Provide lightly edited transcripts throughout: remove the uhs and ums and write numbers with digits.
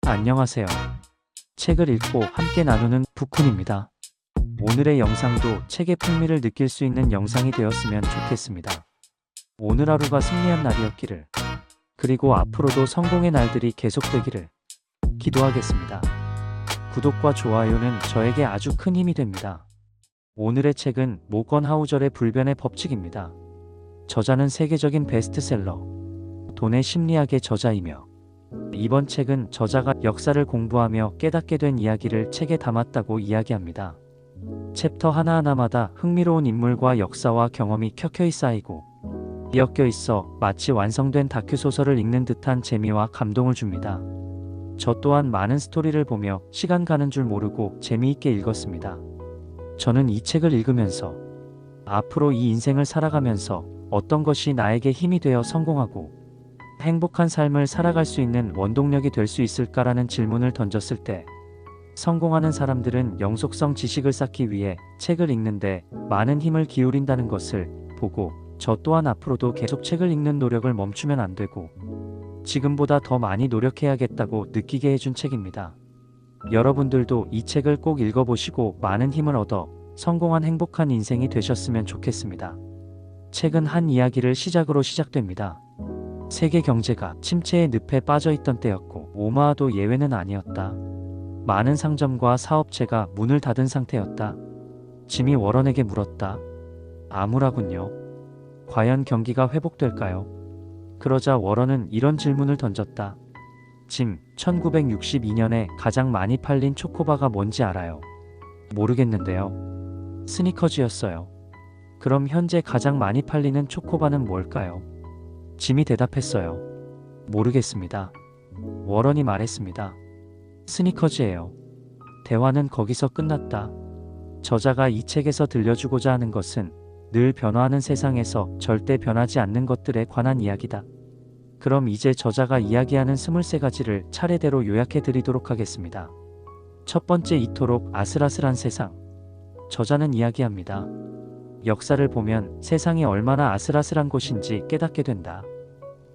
안녕하세요. 책을 읽고 함께 나누는 북훈입니다. 오늘의 영상도 책의 풍미를 느낄 수 있는 영상이 되었으면 좋겠습니다. 오늘 하루가 승리한 날이었기를, 그리고 앞으로도 성공의 날들이 계속되기를 기도하겠습니다. 구독과 좋아요는 저에게 아주 큰 힘이 됩니다. 오늘의 책은 모건 하우절의 불변의 법칙입니다. 저자는 세계적인 베스트셀러, 돈의 심리학의 저자이며, 이번 책은 저자가 역사를 공부하며 깨닫게 된 이야기를 책에 담았다고 이야기합니다. 챕터 하나하나마다 흥미로운 인물과 역사와 경험이 켜켜이 쌓이고 엮여 있어 마치 완성된 다큐소설을 읽는 듯한 재미와 감동을 줍니다. 저 또한 많은 스토리를 보며 시간 가는 줄 모르고 재미있게 읽었습니다. 저는 이 책을 읽으면서 앞으로 이 인생을 살아가면서 어떤 것이 나에게 힘이 되어 성공하고 행복한 삶을 살아갈 수 있는 원동력이 될 수 있을까라는 질문을 던졌을 때, 성공하는 사람들은 영속성 지식을 쌓기 위해 책을 읽는데 많은 힘을 기울인다는 것을 보고, 저 또한 앞으로도 계속 책을 읽는 노력을 멈추면 안 되고 지금보다 더 많이 노력해야겠다고 느끼게 해준 책입니다. 여러분들도 이 책을 꼭 읽어보시고 많은 힘을 얻어 성공한 행복한 인생이 되셨으면 좋겠습니다. 책은 한 이야기를 시작으로 시작됩니다. 세계 경제가 침체의 늪에 빠져있던 때였고 오마하도 예외는 아니었다. 많은 상점과 사업체가 문을 닫은 상태였다. 짐이 워런에게 물었다. 암울하군요. 과연 경기가 회복될까요? 그러자 워런은 이런 질문을 던졌다. 짐, 1962년에 가장 많이 팔린 초코바가 뭔지 알아요? 모르겠는데요. 스니커즈였어요. 그럼 현재 가장 많이 팔리는 초코바는 뭘까요? 짐이 대답했어요. 모르겠습니다. 워런이 말했습니다. 스니커즈예요. 대화는 거기서 끝났다. 저자가 이 책에서 들려주고자 하는 것은 늘 변화하는 세상에서 절대 변하지 않는 것들에 관한 이야기다. 그럼 이제 저자가 이야기하는 23가지를 차례대로 요약해 드리도록 하겠습니다. 첫 번째, 이토록 아슬아슬한 세상. 저자는 이야기합니다. 역사를 보면 세상이 얼마나 아슬아슬한 곳인지 깨닫게 된다.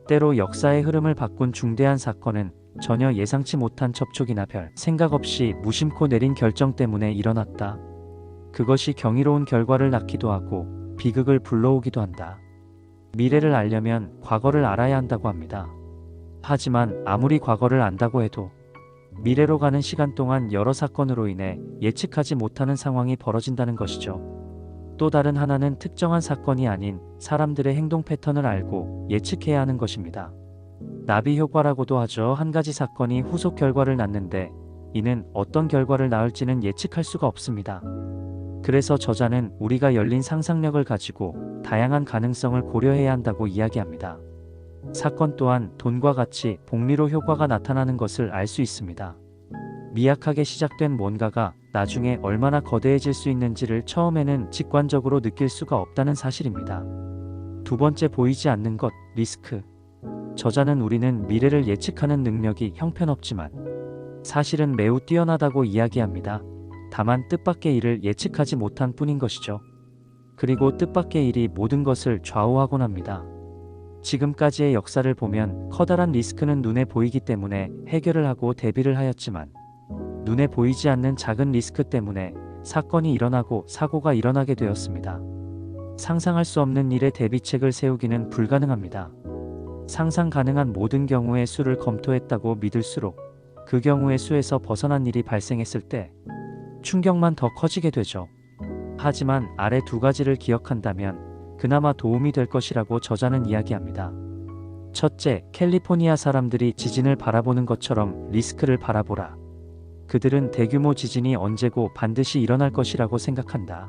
때로 역사의 흐름을 바꾼 중대한 사건은 전혀 예상치 못한 접촉이나 별 생각 없이 무심코 내린 결정 때문에 일어났다. 그것이 경이로운 결과를 낳기도 하고 비극을 불러오기도 한다. 미래를 알려면 과거를 알아야 한다고 합니다. 하지만 아무리 과거를 안다고 해도 미래로 가는 시간 동안 여러 사건으로 인해 예측하지 못하는 상황이 벌어진다는 것이죠. 또 다른 하나는 특정한 사건이 아닌 사람들의 행동 패턴을 알고 예측해야 하는 것입니다. 나비 효과라고도 하죠. 한 가지 사건이 후속 결과를 낳는데 이는 어떤 결과를 낳을지는 예측할 수가 없습니다. 그래서 저자는 우리가 열린 상상력을 가지고 다양한 가능성을 고려해야 한다고 이야기합니다. 사건 또한 돈과 같이 복리로 효과가 나타나는 것을 알 수 있습니다. 미약하게 시작된 뭔가가 나중에 얼마나 거대해질 수 있는지를 처음에는 직관적으로 느낄 수가 없다는 사실입니다. 두 번째, 보이지 않는 것, 리스크. 저자는 우리는 미래를 예측하는 능력이 형편없지만 사실은 매우 뛰어나다고 이야기합니다. 다만 뜻밖의 일을 예측하지 못한 뿐인 것이죠. 그리고 뜻밖의 일이 모든 것을 좌우하곤 합니다. 지금까지의 역사를 보면 커다란 리스크는 눈에 보이기 때문에 해결을 하고 대비를 하였지만 눈에 보이지 않는 작은 리스크 때문에 사건이 일어나고 사고가 일어나게 되었습니다. 상상할 수 없는 일의 대비책을 세우기는 불가능합니다. 상상 가능한 모든 경우의 수를 검토했다고 믿을수록 그 경우의 수에서 벗어난 일이 발생했을 때 충격만 더 커지게 되죠. 하지만 아래 두 가지를 기억한다면 그나마 도움이 될 것이라고 저자는 이야기합니다. 첫째, 캘리포니아 사람들이 지진을 바라보는 것처럼 리스크를 바라보라. 그들은 대규모 지진이 언제고 반드시 일어날 것이라고 생각한다.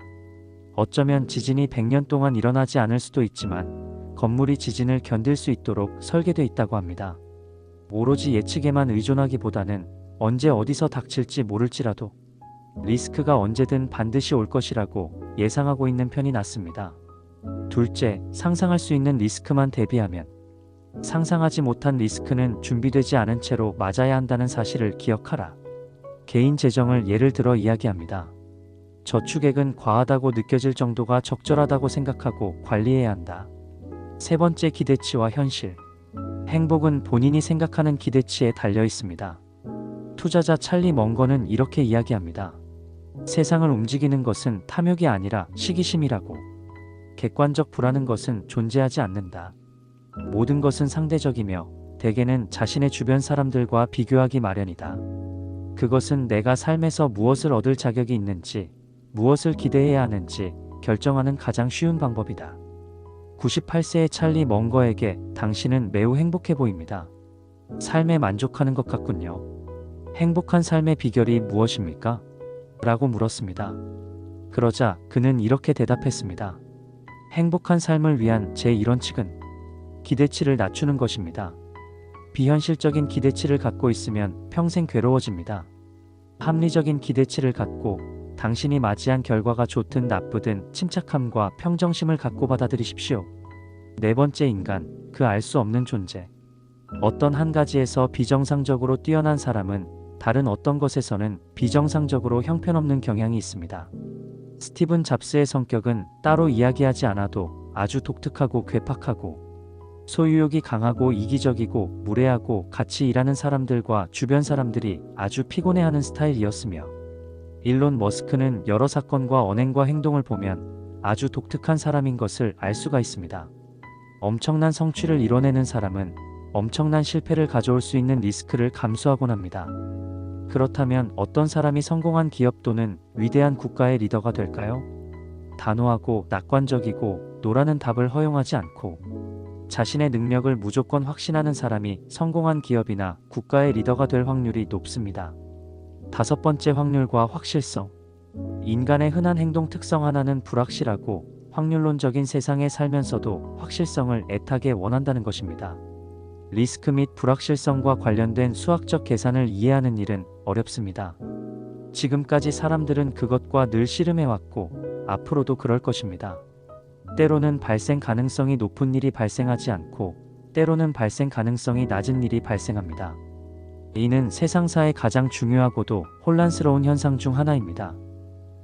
어쩌면 지진이 100년 동안 일어나지 않을 수도 있지만 건물이 지진을 견딜 수 있도록 설계되어 있다고 합니다. 오로지 예측에만 의존하기보다는 언제 어디서 닥칠지 모를지라도 리스크가 언제든 반드시 올 것이라고 예상하고 있는 편이 낫습니다. 둘째, 상상할 수 있는 리스크만 대비하면 상상하지 못한 리스크는 준비되지 않은 채로 맞아야 한다는 사실을 기억하라. 개인 재정을 예를 들어 이야기합니다. 저축액은 과하다고 느껴질 정도가 적절하다고 생각하고 관리해야 한다. 세 번째, 기대치와 현실. 행복은 본인이 생각하는 기대치에 달려 있습니다. 투자자 찰리 멍거는 이렇게 이야기합니다. 세상을 움직이는 것은 탐욕이 아니라 시기심이라고. 객관적 부라는 것은 존재하지 않는다. 모든 것은 상대적이며 대개는 자신의 주변 사람들과 비교하기 마련이다. 그것은 내가 삶에서 무엇을 얻을 자격이 있는지, 무엇을 기대해야 하는지 결정하는 가장 쉬운 방법이다. 98세의 찰리 멍거에게 당신은 매우 행복해 보입니다. 삶에 만족하는 것 같군요. 행복한 삶의 비결이 무엇입니까? 라고 물었습니다. 그러자 그는 이렇게 대답했습니다. 행복한 삶을 위한 제 이론칙은 기대치를 낮추는 것입니다. 비현실적인 기대치를 갖고 있으면 평생 괴로워집니다. 합리적인 기대치를 갖고 당신이 맞이한 결과가 좋든 나쁘든 침착함과 평정심을 갖고 받아들이십시오. 네 번째, 인간, 그 알 수 없는 존재. 어떤 한 가지에서 비정상적으로 뛰어난 사람은 다른 어떤 것에서는 비정상적으로 형편없는 경향이 있습니다. 스티븐 잡스의 성격은 따로 이야기하지 않아도 아주 독특하고 괴팍하고 소유욕이 강하고 이기적이고 무례하고 같이 일하는 사람들과 주변 사람들이 아주 피곤해하는 스타일이었으며, 일론 머스크는 여러 사건과 언행과 행동을 보면 아주 독특한 사람인 것을 알 수가 있습니다. 엄청난 성취를 이뤄내는 사람은 엄청난 실패를 가져올 수 있는 리스크를 감수하곤 합니다. 그렇다면 어떤 사람이 성공한 기업 또는 위대한 국가의 리더가 될까요? 단호하고 낙관적이고 노라는 답을 허용하지 않고 자신의 능력을 무조건 확신하는 사람이 성공한 기업이나 국가의 리더가 될 확률이 높습니다. 다섯 번째, 확률과 확실성. 인간의 흔한 행동 특성 하나는 불확실하고 확률론적인 세상에 살면서도 확실성을 애타게 원한다는 것입니다. 리스크 및 불확실성과 관련된 수학적 계산을 이해하는 일은 어렵습니다. 지금까지 사람들은 그것과 늘 씨름해왔고 앞으로도 그럴 것입니다. 때로는 발생 가능성이 높은 일이 발생하지 않고 때로는 발생 가능성이 낮은 일이 발생합니다. 이는 세상사의 가장 중요하고도 혼란스러운 현상 중 하나입니다.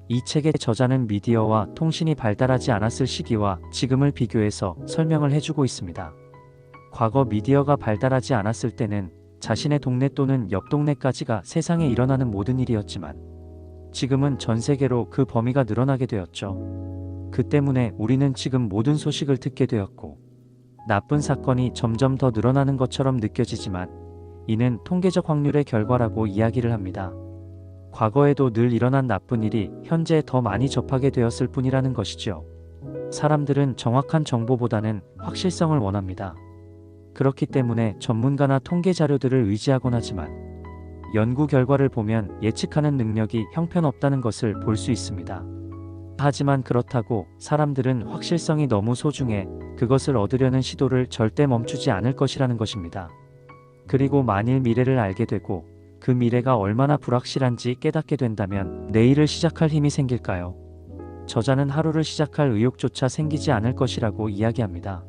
이 책의 저자는 미디어와 통신이 발달하지 않았을 시기와 지금을 비교해서 설명을 해주고 있습니다. 과거 미디어가 발달하지 않았을 때는 자신의 동네 또는 옆 동네까지가 세상에 일어나는 모든 일이었지만 지금은 전 세계로 그 범위가 늘어나게 되었죠. 그 때문에 우리는 지금 모든 소식을 듣게 되었고 나쁜 사건이 점점 더 늘어나는 것처럼 느껴지지만 이는 통계적 확률의 결과라고 이야기를 합니다. 과거에도 늘 일어난 나쁜 일이 현재 더 많이 접하게 되었을 뿐이라는 것이죠. 사람들은 정확한 정보보다는 확실성을 원합니다. 그렇기 때문에 전문가나 통계 자료들을 의지하곤 하지만 연구 결과를 보면 예측하는 능력이 형편없다는 것을 볼 수 있습니다. 하지만 그렇다고 사람들은 확실성이 너무 소중해 그것을 얻으려는 시도를 절대 멈추지 않을 것이라는 것입니다. 그리고 만일 미래를 알게 되고 그 미래가 얼마나 불확실한지 깨닫게 된다면 내일을 시작할 힘이 생길까요? 저자는 하루를 시작할 의욕조차 생기지 않을 것이라고 이야기합니다.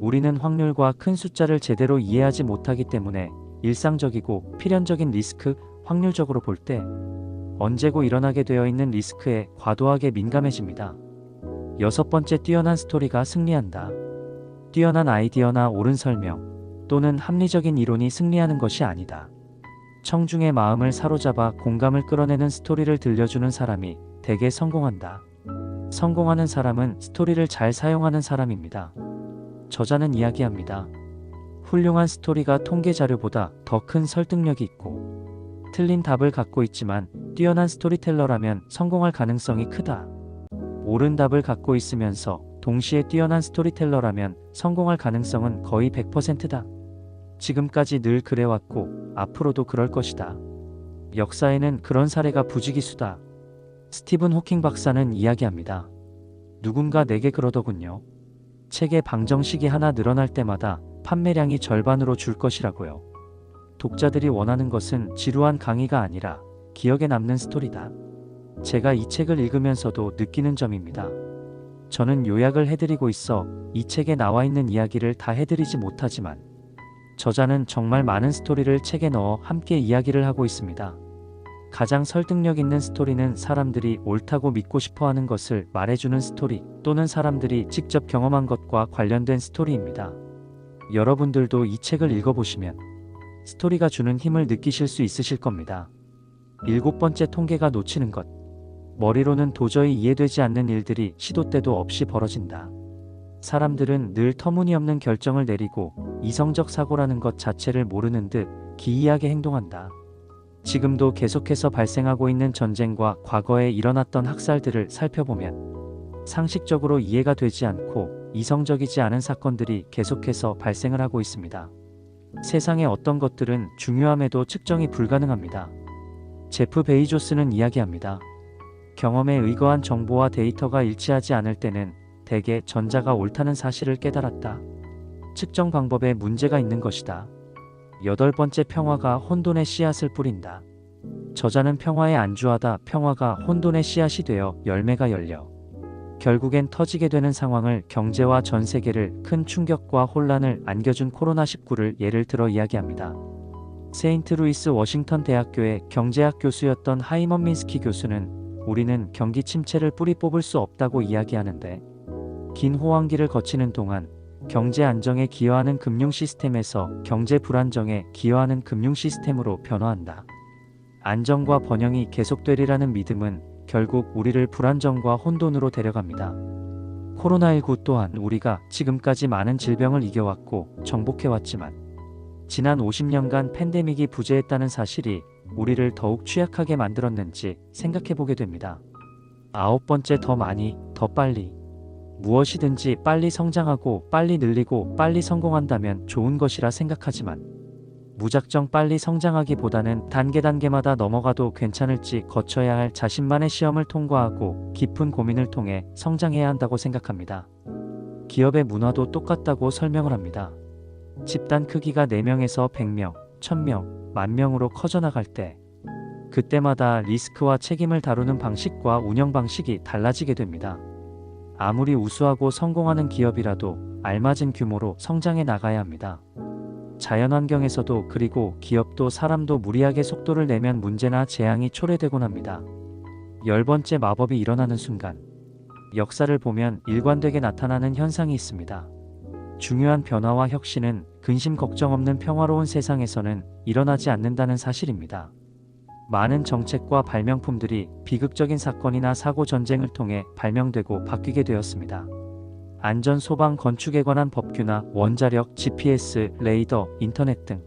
우리는 확률과 큰 숫자를 제대로 이해하지 못하기 때문에 일상적이고 필연적인 리스크, 확률적으로 볼 때 언제고 일어나게 되어 있는 리스크에 과도하게 민감해집니다. 여섯 번째, 뛰어난 스토리가 승리한다. 뛰어난 아이디어나 옳은 설명 또는 합리적인 이론이 승리하는 것이 아니다. 청중의 마음을 사로잡아 공감을 끌어내는 스토리를 들려주는 사람이 대개 성공한다. 성공하는 사람은 스토리를 잘 사용하는 사람입니다. 저자는 이야기합니다. 훌륭한 스토리가 통계 자료보다 더 큰 설득력이 있고 틀린 답을 갖고 있지만 뛰어난 스토리텔러라면 성공할 가능성이 크다. 옳은 답을 갖고 있으면서 동시에 뛰어난 스토리텔러라면 성공할 가능성은 거의 100%다. 지금까지 늘 그래왔고 앞으로도 그럴 것이다. 역사에는 그런 사례가 부지기수다. 스티븐 호킹 박사는 이야기합니다. 누군가 내게 그러더군요. 책의 방정식이 하나 늘어날 때마다 판매량이 절반으로 줄 것이라고요. 독자들이 원하는 것은 지루한 강의가 아니라 기억에 남는 스토리다. 제가 이 책을 읽으면서도 느끼는 점입니다. 저는 요약을 해드리고 있어 이 책에 나와 있는 이야기를 다 해드리지 못하지만 저자는 정말 많은 스토리를 책에 넣어 함께 이야기를 하고 있습니다. 가장 설득력 있는 스토리는 사람들이 옳다고 믿고 싶어하는 것을 말해주는 스토리 또는 사람들이 직접 경험한 것과 관련된 스토리입니다. 여러분들도 이 책을 읽어보시면 스토리가 주는 힘을 느끼실 수 있으실 겁니다. 7번째, 통계가 놓치는 것. 머리로는 도저히 이해되지 않는 일들이 시도 때도 없이 벌어진다. 사람들은 늘 터무니없는 결정을 내리고 이성적 사고라는 것 자체를 모르는 듯 기이하게 행동한다. 지금도 계속해서 발생하고 있는 전쟁과 과거에 일어났던 학살들을 살펴보면 상식적으로 이해가 되지 않고 이성적이지 않은 사건들이 계속해서 발생을 하고 있습니다. 세상의 어떤 것들은 중요함에도 측정이 불가능합니다. 제프 베이조스는 이야기합니다. 경험에 의거한 정보와 데이터가 일치하지 않을 때는 대개 전자가 옳다는 사실을 깨달았다. 측정 방법에 문제가 있는 것이다. 8번째, 평화가 혼돈의 씨앗을 뿌린다. 저자는 평화에 안주하다 평화가 혼돈의 씨앗이 되어 열매가 열려 결국엔 터지게 되는 상황을, 경제와 전 세계를 큰 충격과 혼란을 안겨준 코로나19를 예를 들어 이야기합니다. 세인트루이스 워싱턴 대학교의 경제학 교수였던 하이먼 민스키 교수는 우리는 경기 침체를 뿌리 뽑을 수 없다고 이야기하는데, 긴 호황기를 거치는 동안 경제 안정에 기여하는 금융 시스템에서 경제 불안정에 기여하는 금융 시스템으로 변화한다. 안정과 번영이 계속되리라는 믿음은 결국 우리를 불안정과 혼돈으로 데려갑니다. 코로나19 또한 우리가 지금까지 많은 질병을 이겨왔고 정복해왔지만 지난 50년간 팬데믹이 부재했다는 사실이 우리를 더욱 취약하게 만들었는지 생각해보게 됩니다. 9번째, 더 많이, 더 빨리. 무엇이든지 빨리 성장하고 빨리 늘리고 빨리 성공한다면 좋은 것이라 생각하지만 무작정 빨리 성장하기보다는 단계마다 넘어가도 괜찮을지 거쳐야 할 자신만의 시험을 통과하고 깊은 고민을 통해 성장해야 한다고 생각합니다. 기업의 문화도 똑같다고 설명을 합니다. 집단 크기가 4명에서 100명, 1000명, 10,000명으로 커져나갈 때 그때마다 리스크와 책임을 다루는 방식과 운영 방식이 달라지게 됩니다. 아무리 우수하고 성공하는 기업이라도 알맞은 규모로 성장해 나가야 합니다. 자연환경에서도, 그리고 기업도 사람도 무리하게 속도를 내면 문제나 재앙이 초래되곤 합니다. 10번째, 마법이 일어나는 순간. 역사를 보면 일관되게 나타나는 현상이 있습니다. 중요한 변화와 혁신은 근심 걱정 없는 평화로운 세상에서는 일어나지 않는다는 사실입니다. 많은 정책과 발명품들이 비극적인 사건이나 사고, 전쟁을 통해 발명되고 바뀌게 되었습니다. 안전, 소방, 건축에 관한 법규나 원자력, GPS, 레이더, 인터넷 등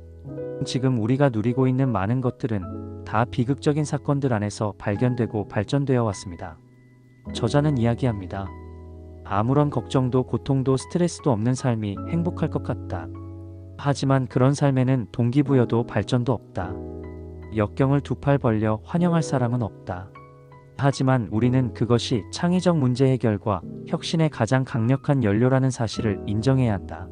지금 우리가 누리고 있는 많은 것들은 다 비극적인 사건들 안에서 발견되고 발전되어 왔습니다. 저자는 이야기합니다. 아무런 걱정도 고통도 스트레스도 없는 삶이 행복할 것 같다. 하지만 그런 삶에는 동기부여도 발전도 없다. 역경을 두 팔 벌려 환영할 사람은 없다. 하지만 우리는 그것이 창의적 문제 해결과 혁신의 가장 강력한 연료라는 사실을 인정해야 한다.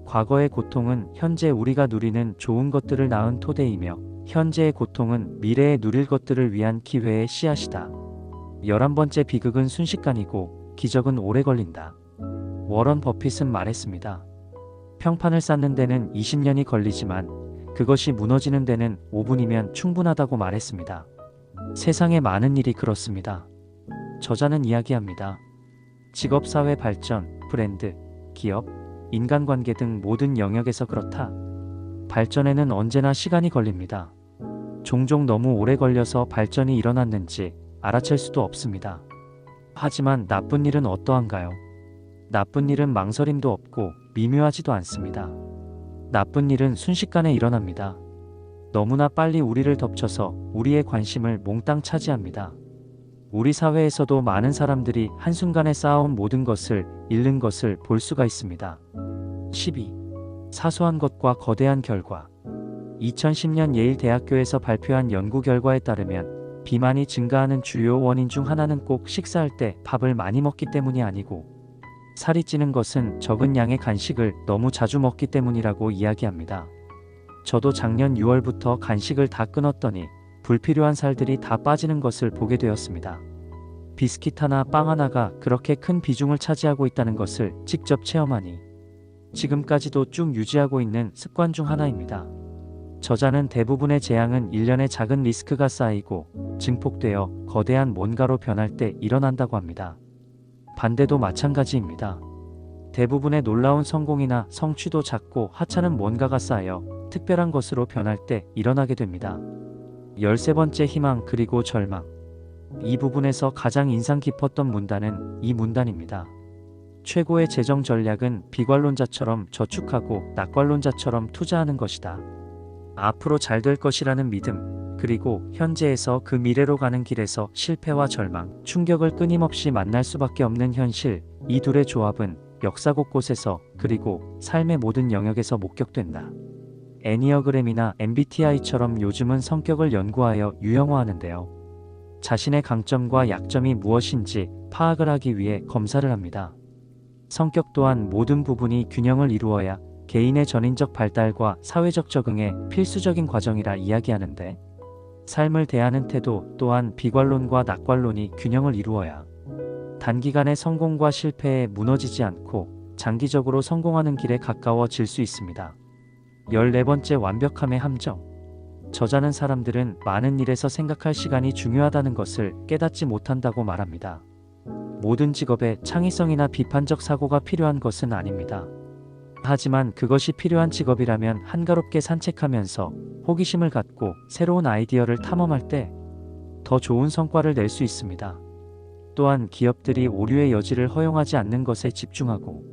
과거의 고통은 현재 우리가 누리는 좋은 것들을 낳은 토대이며 현재의 고통은 미래에 누릴 것들을 위한 기회의 씨앗이다. 11번째, 비극은 순식간이고 기적은 오래 걸린다. 워런 버핏은 말했습니다. 평판을 쌓는 데는 20년이 걸리지만 그것이 무너지는 데는 5분이면 충분하다고 말했습니다. 세상의 많은 일이 그렇습니다. 저자는 이야기합니다. 직업, 사회 발전, 브랜드, 기업, 인간관계 등 모든 영역에서 그렇다. 발전에는 언제나 시간이 걸립니다. 종종 너무 오래 걸려서 발전이 일어났는지 알아챌 수도 없습니다. 하지만 나쁜 일은 어떠한가요? 나쁜 일은 망설임도 없고 미묘하지도 않습니다. 나쁜 일은 순식간에 일어납니다. 너무나 빨리 우리를 덮쳐서 우리의 관심을 몽땅 차지합니다. 우리 사회에서도 많은 사람들이 한순간에 쌓아온 모든 것을 잃는 것을 볼 수가 있습니다. 12. 사소한 것과 거대한 결과. 2010년 예일 대학교에서 발표한 연구 결과에 따르면 비만이 증가하는 주요 원인 중 하나는 꼭 식사할 때 밥을 많이 먹기 때문이 아니고 살이 찌는 것은 적은 양의 간식을 너무 자주 먹기 때문이라고 이야기합니다. 저도 작년 6월부터 간식을 다 끊었더니 불필요한 살들이 다 빠지는 것을 보게 되었습니다. 비스킷 하나, 빵 하나가 그렇게 큰 비중을 차지하고 있다는 것을 직접 체험하니 지금까지도 쭉 유지하고 있는 습관 중 하나입니다. 저자는 대부분의 재앙은 일련의 작은 리스크가 쌓이고 증폭되어 거대한 뭔가로 변할 때 일어난다고 합니다. 반대도 마찬가지입니다. 대부분의 놀라운 성공이나 성취도 작고 하찮은 뭔가가 쌓여 특별한 것으로 변할 때 일어나게 됩니다. 13번째 희망 그리고 절망. 이 부분에서 가장 인상 깊었던 문단은 이 문단입니다. 최고의 재정 전략은 비관론자처럼 저축하고 낙관론자처럼 투자하는 것이다. 앞으로 잘 될 것이라는 믿음, 그리고 현재에서 그 미래로 가는 길에서 실패와 절망, 충격을 끊임없이 만날 수밖에 없는 현실, 이 둘의 조합은 역사 곳곳에서 그리고 삶의 모든 영역에서 목격된다. 애니어그램이나 MBTI처럼 요즘은 성격을 연구하여 유형화하는데요. 자신의 강점과 약점이 무엇인지 파악을 하기 위해 검사를 합니다. 성격 또한 모든 부분이 균형을 이루어야 개인의 전인적 발달과 사회적 적응에 필수적인 과정이라 이야기하는데, 삶을 대하는 태도 또한 비관론과 낙관론이 균형을 이루어야 단기간의 성공과 실패에 무너지지 않고 장기적으로 성공하는 길에 가까워질 수 있습니다. 14번째 완벽함의 함정. 저자는 사람들은 많은 일에서 생각할 시간이 중요하다는 것을 깨닫지 못한다고 말합니다. 모든 직업에 창의성이나 비판적 사고가 필요한 것은 아닙니다. 하지만 그것이 필요한 직업이라면 한가롭게 산책하면서 호기심을 갖고 새로운 아이디어를 탐험할 때 더 좋은 성과를 낼 수 있습니다. 또한 기업들이 오류의 여지를 허용하지 않는 것에 집중하고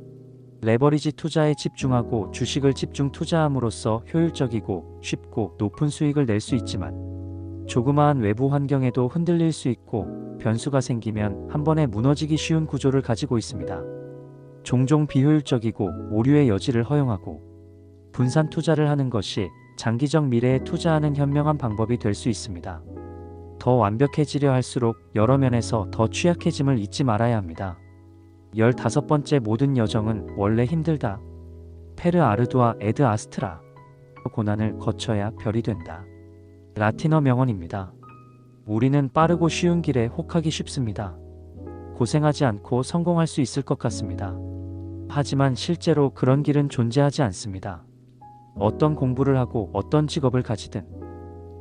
레버리지 투자에 집중하고 주식을 집중 투자함으로써 효율적이고 쉽고 높은 수익을 낼 수 있지만, 조그마한 외부 환경에도 흔들릴 수 있고 변수가 생기면 한 번에 무너지기 쉬운 구조를 가지고 있습니다. 종종 비효율적이고 오류의 여지를 허용하고 분산 투자를 하는 것이 장기적 미래에 투자하는 현명한 방법이 될 수 있습니다. 더 완벽해지려 할수록 여러 면에서 더 취약해짐을 잊지 말아야 합니다. 15번째 모든 여정은 원래 힘들다. 페르 아르두아 에드 아스트라. 고난을 거쳐야 별이 된다. 라틴어 명언입니다. 우리는 빠르고 쉬운 길에 혹하기 쉽습니다. 고생하지 않고 성공할 수 있을 것 같습니다. 하지만 실제로 그런 길은 존재하지 않습니다. 어떤 공부를 하고 어떤 직업을 가지든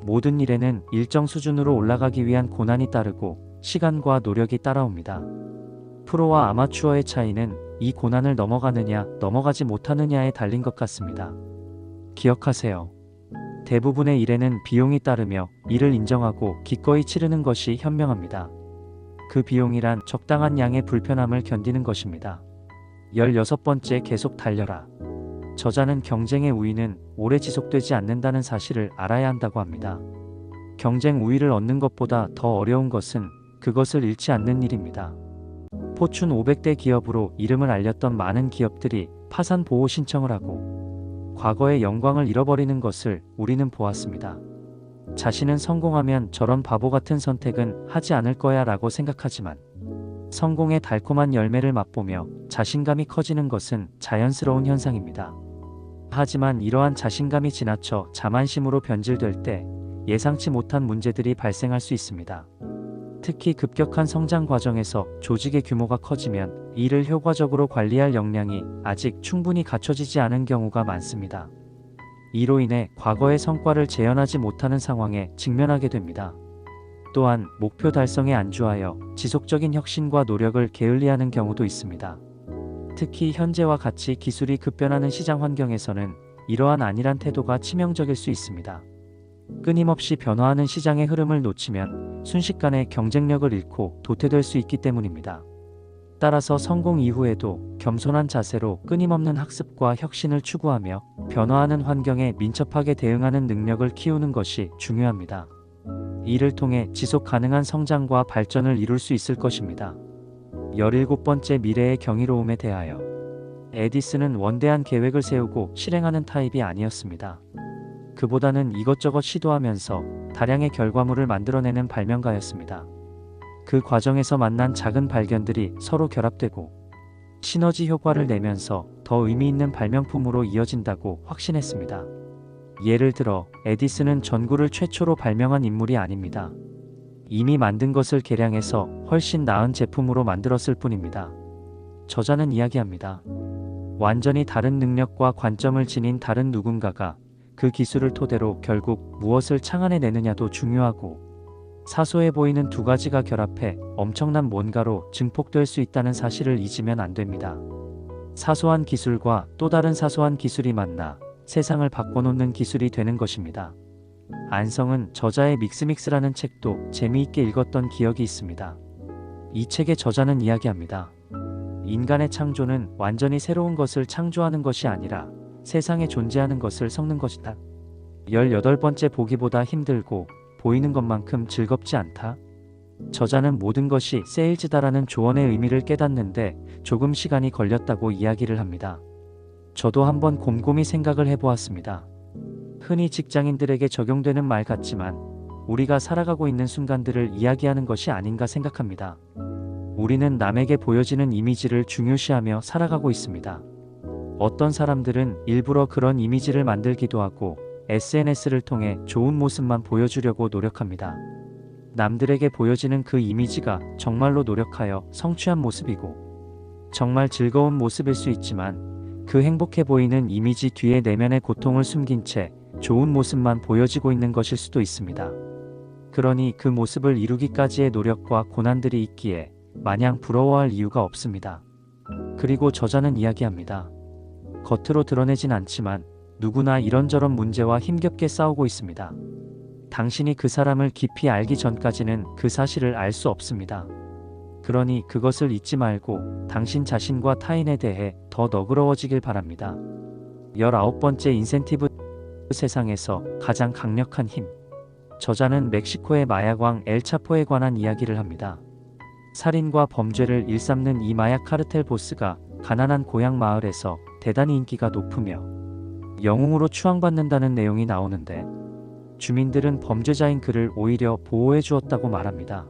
모든 일에는 일정 수준으로 올라가기 위한 고난이 따르고 시간과 노력이 따라옵니다. 프로와 아마추어의 차이는 이 고난을 넘어가느냐 넘어가지 못하느냐에 달린 것 같습니다. 기억하세요. 대부분의 일에는 비용이 따르며 이를 인정하고 기꺼이 치르는 것이 현명합니다. 그 비용이란 적당한 양의 불편함을 견디는 것입니다. 16번째 계속 달려라. 저자는 경쟁의 우위는 오래 지속되지 않는다는 사실을 알아야 한다고 합니다. 경쟁 우위를 얻는 것보다 더 어려운 것은 그것을 잃지 않는 일입니다. 포춘 500대 기업으로 이름을 알렸던 많은 기업들이 파산 보호 신청을 하고 과거의 영광을 잃어버리는 것을 우리는 보았습니다. 자신은 성공하면 저런 바보 같은 선택은 하지 않을 거야 라고 생각하지만, 성공의 달콤한 열매를 맛보며 자신감이 커지는 것은 자연스러운 현상입니다. 하지만 이러한 자신감이 지나쳐 자만심으로 변질될 때 예상치 못한 문제들이 발생할 수 있습니다. 특히 급격한 성장 과정에서 조직의 규모가 커지면 이를 효과적으로 관리할 역량이 아직 충분히 갖춰지지 않은 경우가 많습니다. 이로 인해 과거의 성과를 재현하지 못하는 상황에 직면하게 됩니다. 또한 목표 달성에 안주하여 지속적인 혁신과 노력을 게을리하는 경우도 있습니다. 특히 현재와 같이 기술이 급변하는 시장 환경에서는 이러한 안일한 태도가 치명적일 수 있습니다. 끊임없이 변화하는 시장의 흐름을 놓치면 순식간에 경쟁력을 잃고 도태될 수 있기 때문입니다. 따라서 성공 이후에도 겸손한 자세로 끊임없는 학습과 혁신을 추구하며 변화하는 환경에 민첩하게 대응하는 능력을 키우는 것이 중요합니다. 이를 통해 지속 가능한 성장과 발전을 이룰 수 있을 것입니다. 17번째 미래의 경이로움에 대하여. 에디슨은 원대한 계획을 세우고 실행하는 타입이 아니었습니다. 그보다는 이것저것 시도하면서 다량의 결과물을 만들어내는 발명가였습니다. 그 과정에서 만난 작은 발견들이 서로 결합되고 시너지 효과를 내면서 더 의미 있는 발명품으로 이어진다고 확신했습니다. 예를 들어 에디슨은 전구를 최초로 발명한 인물이 아닙니다. 이미 만든 것을 개량해서 훨씬 나은 제품으로 만들었을 뿐입니다. 저자는 이야기합니다. 완전히 다른 능력과 관점을 지닌 다른 누군가가 그 기술을 토대로 결국 무엇을 창안해내느냐도 중요하고, 사소해 보이는 두 가지가 결합해 엄청난 뭔가로 증폭될 수 있다는 사실을 잊으면 안 됩니다. 사소한 기술과 또 다른 사소한 기술이 만나 세상을 바꿔놓는 기술이 되는 것입니다. 안성은 저자의 믹스믹스라는 책도 재미있게 읽었던 기억이 있습니다. 이 책의 저자는 이야기합니다. 인간의 창조는 완전히 새로운 것을 창조하는 것이 아니라 세상에 존재하는 것을 섞는 것이다. 18번째 보기보다 힘들고 보이는 것만큼 즐겁지 않다. 저자는 모든 것이 세일즈다라는 조언의 의미를 깨닫는데 조금 시간이 걸렸다고 이야기를 합니다. 저도 한번 곰곰이 생각을 해보았습니다. 흔히 직장인들에게 적용되는 말 같지만 우리가 살아가고 있는 순간들을 이야기하는 것이 아닌가 생각합니다. 우리는 남에게 보여지는 이미지를 중요시하며 살아가고 있습니다. 어떤 사람들은 일부러 그런 이미지를 만들기도 하고 SNS를 통해 좋은 모습만 보여주려고 노력합니다. 남들에게 보여지는 그 이미지가 정말로 노력하여 성취한 모습이고 정말 즐거운 모습일 수 있지만 그 행복해 보이는 이미지 뒤에 내면의 고통을 숨긴 채 좋은 모습만 보여지고 있는 것일 수도 있습니다. 그러니 그 모습을 이루기까지의 노력과 고난들이 있기에 마냥 부러워할 이유가 없습니다. 그리고 저자는 이야기합니다. 겉으로 드러내진 않지만 누구나 이런저런 문제와 힘겹게 싸우고 있습니다. 당신이 그 사람을 깊이 알기 전까지는 그 사실을 알 수 없습니다. 그러니 그것을 잊지 말고 당신 자신과 타인에 대해 더 너그러워지길 바랍니다. 19번째 인센티브. 세상에서 가장 강력한 힘. 저자는 멕시코의 마약왕 엘차포에 관한 이야기를 합니다. 살인과 범죄를 일삼는 이 마약 카르텔 보스가 가난한 고향 마을에서 대단히 인기가 높으며 영웅으로 추앙받는다는 내용이 나오는데 주민들은 범죄자인 그를 오히려 보호해 주었다고 말합니다.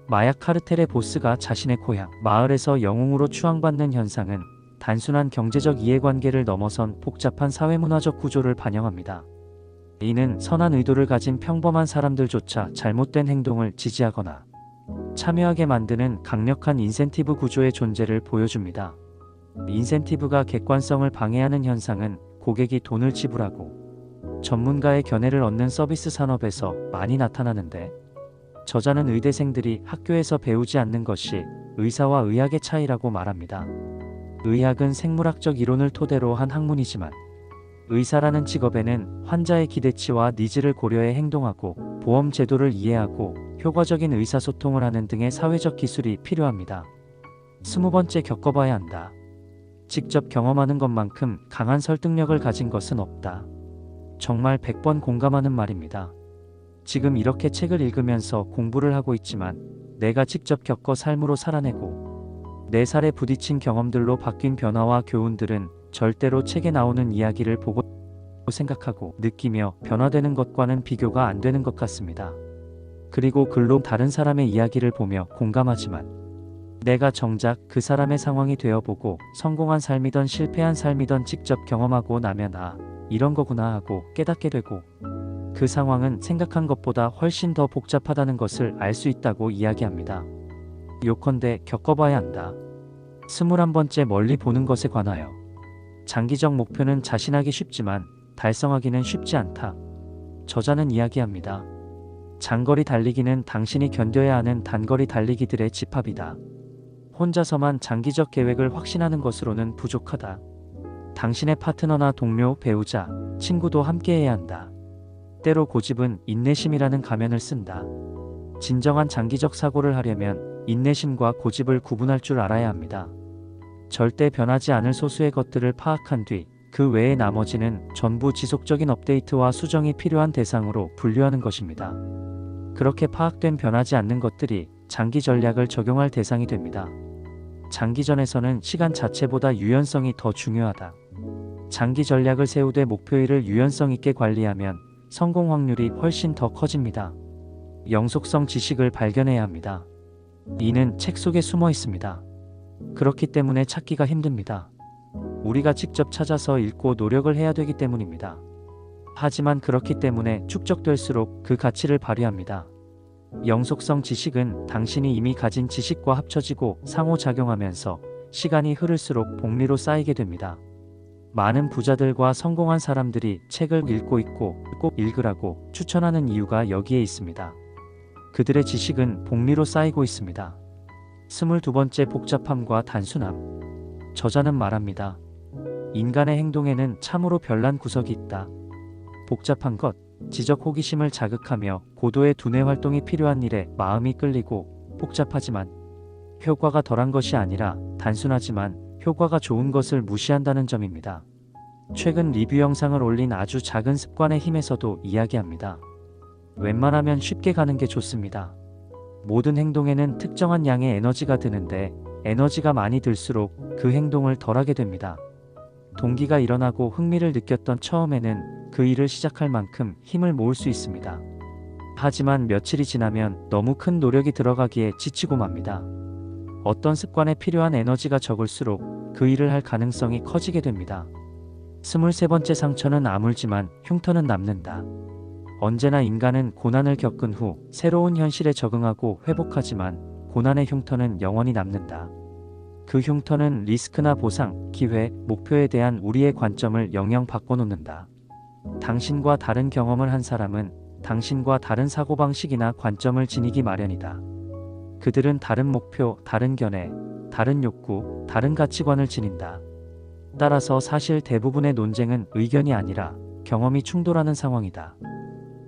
마약 카르텔의 보스가 자신의 고향 마을에서 영웅으로 추앙받는 현상은 단순한 경제적 이해관계를 넘어선 복잡한 사회문화적 구조를 반영합니다. 이는 선한 의도를 가진 평범한 사람들조차 잘못된 행동을 지지하거나 참여하게 만드는 강력한 인센티브 구조의 존재를 보여줍니다. 인센티브가 객관성을 방해하는 현상은 고객이 돈을 지불하고 전문가의 견해를 얻는 서비스 산업에서 많이 나타나는데 저자는 의대생들이 학교에서 배우지 않는 것이 의사와 의학의 차이라고 말합니다. 의학은 생물학적 이론을 토대로 한 학문이지만 의사라는 직업에는 환자의 기대치와 니즈를 고려해 행동하고 보험 제도를 이해하고 효과적인 의사소통을 하는 등의 사회적 기술이 필요합니다. 20번째 겪어봐야 한다. 직접 경험하는 것만큼 강한 설득력을 가진 것은 없다. 정말 100번 공감하는 말입니다. 지금 이렇게 책을 읽으면서 공부를 하고 있지만 내가 직접 겪어 삶으로 살아내고 내 살에 부딪힌 경험들로 바뀐 변화와 교훈들은 절대로 책에 나오는 이야기를 보고 생각하고 느끼며 변화되는 것과는 비교가 안 되는 것 같습니다. 그리고 글로 다른 사람의 이야기를 보며 공감하지만 내가 정작 그 사람의 상황이 되어보고 성공한 삶이던 실패한 삶이던 직접 경험하고 나면 아, 이런 거구나 하고 깨닫게 되고 그 상황은 생각한 것보다 훨씬 더 복잡하다는 것을 알 수 있다고 이야기합니다. 요컨대 겪어봐야 한다. 21번째 멀리 보는 것에 관하여. 장기적 목표는 자신하기 쉽지만 달성하기는 쉽지 않다. 저자는 이야기합니다. 장거리 달리기는 당신이 견뎌야 하는 단거리 달리기들의 집합이다. 혼자서만 장기적 계획을 확신하는 것으로는 부족하다. 당신의 파트너나 동료, 배우자, 친구도 함께해야 한다. 때로 고집은 인내심이라는 가면을 쓴다. 진정한 장기적 사고를 하려면 인내심과 고집을 구분할 줄 알아야 합니다. 절대 변하지 않을 소수의 것들을 파악한 뒤 그 외의 나머지는 전부 지속적인 업데이트와 수정이 필요한 대상으로 분류하는 것입니다. 그렇게 파악된 변하지 않는 것들이 장기 전략을 적용할 대상이 됩니다. 장기전에서는 시간 자체보다 유연성이 더 중요하다. 장기 전략을 세우되 목표일을 유연성 있게 관리하면 성공 확률이 훨씬 더 커집니다. 영속성 지식을 발견해야 합니다. 이는 책 속에 숨어 있습니다. 그렇기 때문에 찾기가 힘듭니다. 우리가 직접 찾아서 읽고 노력을 해야 되기 때문입니다. 하지만 그렇기 때문에 축적될수록 그 가치를 발휘합니다. 영속성 지식은 당신이 이미 가진 지식과 합쳐지고 상호작용하면서 시간이 흐를수록 복리로 쌓이게 됩니다. 많은 부자들과 성공한 사람들이 책을 읽고 있고 꼭 읽으라고 추천하는 이유가 여기에 있습니다. 그들의 지식은 복리로 쌓이고 있습니다. 22번째 복잡함과 단순함. 저자는 말합니다. 인간의 행동에는 참으로 별난 구석이 있다. 복잡한 것, 지적 호기심을 자극하며 고도의 두뇌 활동이 필요한 일에 마음이 끌리고 복잡하지만 효과가 덜한 것이 아니라 단순하지만 효과가 좋은 것을 무시한다는 점입니다. 최근 리뷰 영상을 올린 아주 작은 습관의 힘에서도 이야기합니다. 웬만하면 쉽게 가는 게 좋습니다. 모든 행동에는 특정한 양의 에너지가 드는데 에너지가 많이 들수록 그 행동을 덜하게 됩니다. 동기가 일어나고 흥미를 느꼈던 처음에는 그 일을 시작할 만큼 힘을 모을 수 있습니다. 하지만 며칠이 지나면 너무 큰 노력이 들어가기에 지치고 맙니다. 어떤 습관에 필요한 에너지가 적을수록 그 일을 할 가능성이 커지게 됩니다. 23번째 상처는 아물지만 흉터는 남는다. 언제나 인간은 고난을 겪은 후 새로운 현실에 적응하고 회복하지만 고난의 흉터는 영원히 남는다. 그 흉터는 리스크나 보상, 기회, 목표에 대한 우리의 관점을 영영 바꿔놓는다. 당신과 다른 경험을 한 사람은 당신과 다른 사고방식이나 관점을 지니기 마련이다. 그들은 다른 목표, 다른 견해, 다른 욕구, 다른 가치관을 지닌다. 따라서 사실 대부분의 논쟁은 의견이 아니라 경험이 충돌하는 상황이다.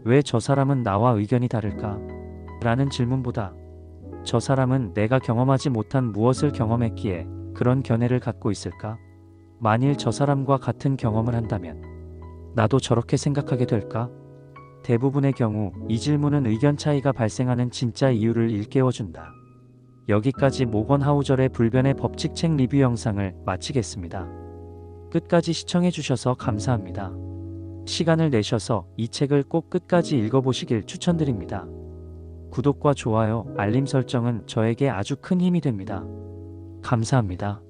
왜 저 사람은 나와 의견이 다를까? 라는 질문보다 저 사람은 내가 경험하지 못한 무엇을 경험했기에 그런 견해를 갖고 있을까? 만일 저 사람과 같은 경험을 한다면 나도 저렇게 생각하게 될까? 대부분의 경우 이 질문은 의견 차이가 발생하는 진짜 이유를 일깨워준다. 여기까지 모건 하우절의 불변의 법칙 책 리뷰 영상을 마치겠습니다. 끝까지 시청해주셔서 감사합니다. 시간을 내셔서 이 책을 꼭 끝까지 읽어보시길 추천드립니다. 구독과 좋아요, 알림 설정은 저에게 아주 큰 힘이 됩니다. 감사합니다.